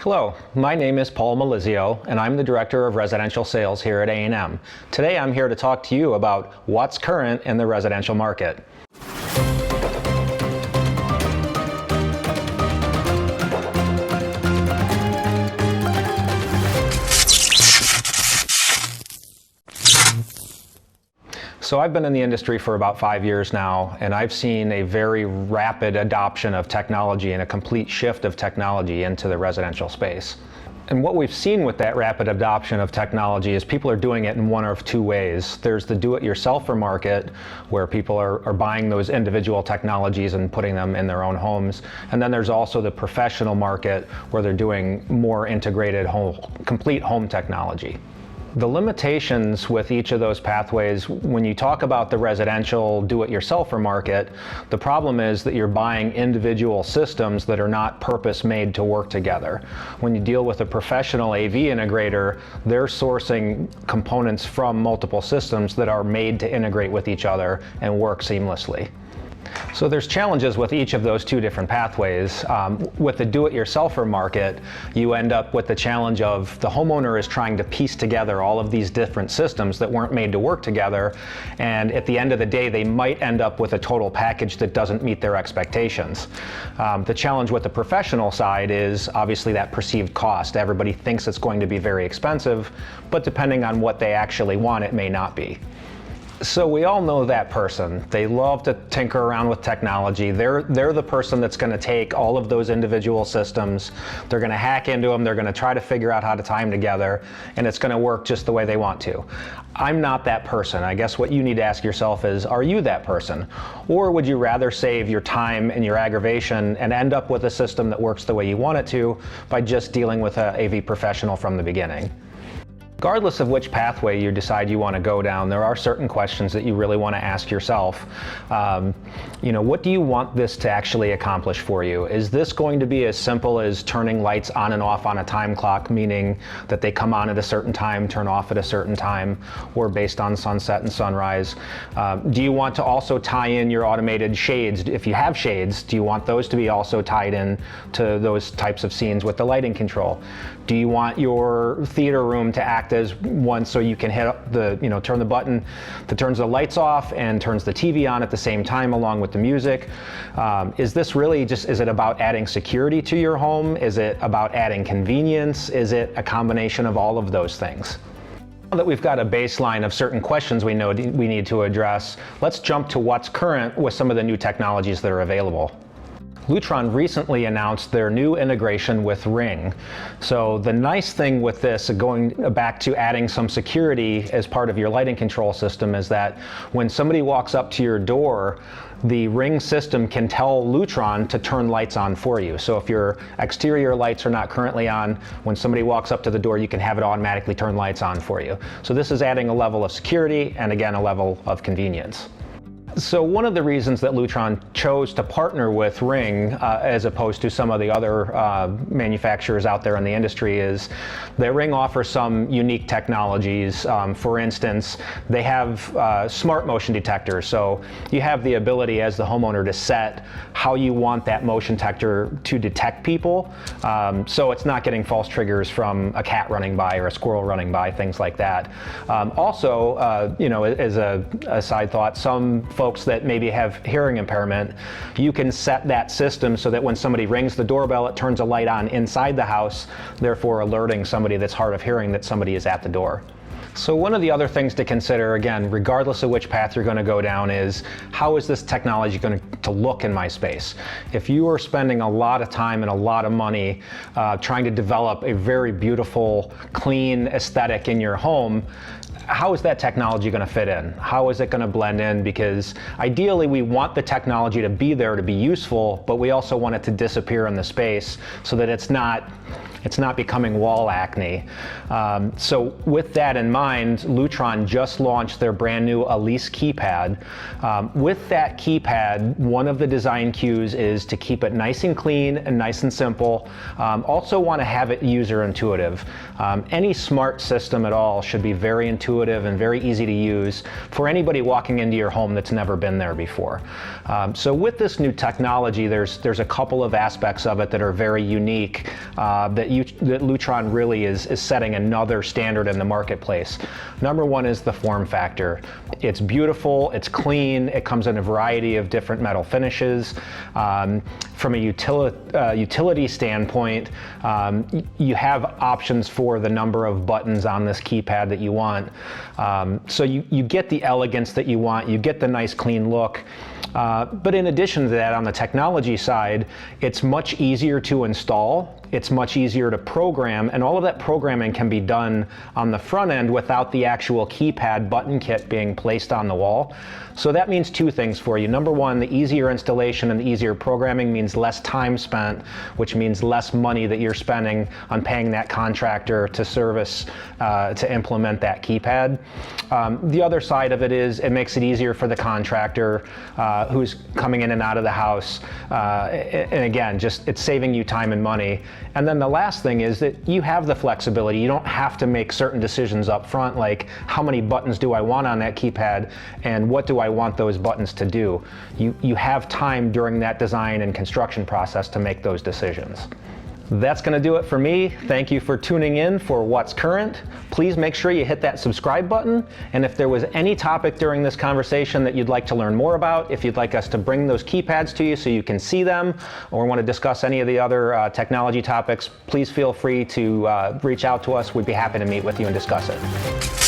Hello, my name is Paul Malizio, and I'm the Director of Residential Sales here at A&M. Today I'm here to talk to you about what's current in the residential market. So I've been in the industry for about 5 years now, and I've seen a very rapid adoption of technology and a complete shift of technology into the residential space. And what we've seen with that rapid adoption of technology is people are doing it in one of two ways. There's the do-it-yourselfer market, where people are buying those individual technologies and putting them in their own homes. And then there's also the professional market, where they're doing more integrated complete home technology. The limitations with each of those pathways, when you talk about the residential do-it-yourselfer market, the problem is that you're buying individual systems that are not purpose-made to work together. When you deal with a professional AV integrator, they're sourcing components from multiple systems that are made to integrate with each other and work seamlessly. So there's challenges with each of those two different pathways. With the do-it-yourselfer market, you end up with the challenge of the homeowner is trying to piece together all of these different systems that weren't made to work together, and at the end of the day they might end up with a total package that doesn't meet their expectations. The challenge with the professional side is obviously that perceived cost. Everybody thinks it's going to be very expensive, but depending on what they actually want, it may not be. So we all know that person. They love to tinker around with technology. They're the person that's going to take all of those individual systems, they're going to hack into them, they're going to try to figure out how to tie them together, and it's going to work just the way they want to. I'm not that person. I guess what you need to ask yourself is, are you that person? Or would you rather save your time and your aggravation and end up with a system that works the way you want it to by just dealing with an AV professional from the beginning? Regardless of which pathway you decide you want to go down, there are certain questions that you really want to ask yourself. What do you want this to actually accomplish for you? Is this going to be as simple as turning lights on and off on a time clock, meaning that they come on at a certain time, turn off at a certain time, or based on sunset and sunrise? Do you want to also tie in your automated shades? If you have shades, do you want those to be also tied in to those types of scenes with the lighting control? Do you want your theater room to act as one so you can turn the button that turns the lights off and turns the TV on at the same time along with the music? Is this really is it about adding security to your home? Is it about adding convenience? Is it a combination of all of those things? Now that we've got a baseline of certain questions we know we need to address, let's jump to what's current with some of the new technologies that are available. Lutron recently announced their new integration with Ring. So the nice thing with this, going back to adding some security as part of your lighting control system, is that when somebody walks up to your door, the Ring system can tell Lutron to turn lights on for you. So if your exterior lights are not currently on, when somebody walks up to the door, you can have it automatically turn lights on for you. So this is adding a level of security and, again, a level of convenience. So one of the reasons that Lutron chose to partner with Ring as opposed to some of the other manufacturers out there in the industry is that Ring offers some unique technologies. For instance, they have smart motion detectors. So you have the ability as the homeowner to set how you want that motion detector to detect people. So it's not getting false triggers from a cat running by or a squirrel running by, things like that. Also, as a side thought, some folks that maybe have hearing impairment, you can set that system so that when somebody rings the doorbell, it turns a light on inside the house, therefore alerting somebody that's hard of hearing that somebody is at the door. So one of the other things to consider, again, regardless of which path you're going to go down, is how is this technology going to look in my space? If you are spending a lot of time and a lot of money trying to develop a very beautiful, clean aesthetic in your home, how is that technology going to fit in? How is it going to blend in? Because ideally we want the technology to be there to be useful, but we also want it to disappear in the space so that it's not becoming wall acne. So with that in mind, Lutron just launched their brand new Elise keypad. With that keypad, one of the design cues is to keep it nice and clean and nice and simple. Also want to have it user intuitive. Any smart system at all should be very intuitive intuitive and very easy to use for anybody walking into your home that's never been there before. So with this new technology, there's a couple of aspects of it that are very unique, that Lutron really is setting another standard in the marketplace. Number one is the form factor. It's beautiful, it's clean, it comes in a variety of different metal finishes. From a utility standpoint, you have options for the number of buttons on this keypad that you want. So you get the elegance that you want, you get the nice clean look. But in addition to that, on the technology side, it's much easier to install, it's much easier to program, and all of that programming can be done on the front end without the actual keypad button kit being placed on the wall. So that means two things for you. Number one, the easier installation and the easier programming means less time spent, which means less money that you're spending on paying that contractor to service, to implement that keypad. The other side of it is it makes it easier for the contractor who's coming in and out of the house. And again, just it's saving you time and money. And then the last thing is that you have the flexibility. You don't have to make certain decisions up front, like how many buttons do I want on that keypad and what do I want those buttons to do. You have time during that design and construction process to make those decisions. That's going to do it for me. Thank you for tuning in for What's Current. Please make sure you hit that subscribe button. And if there was any topic during this conversation that you'd like to learn more about, if you'd like us to bring those keypads to you so you can see them, or want to discuss any of the other technology topics, please feel free to reach out to us. We'd be happy to meet with you and discuss it.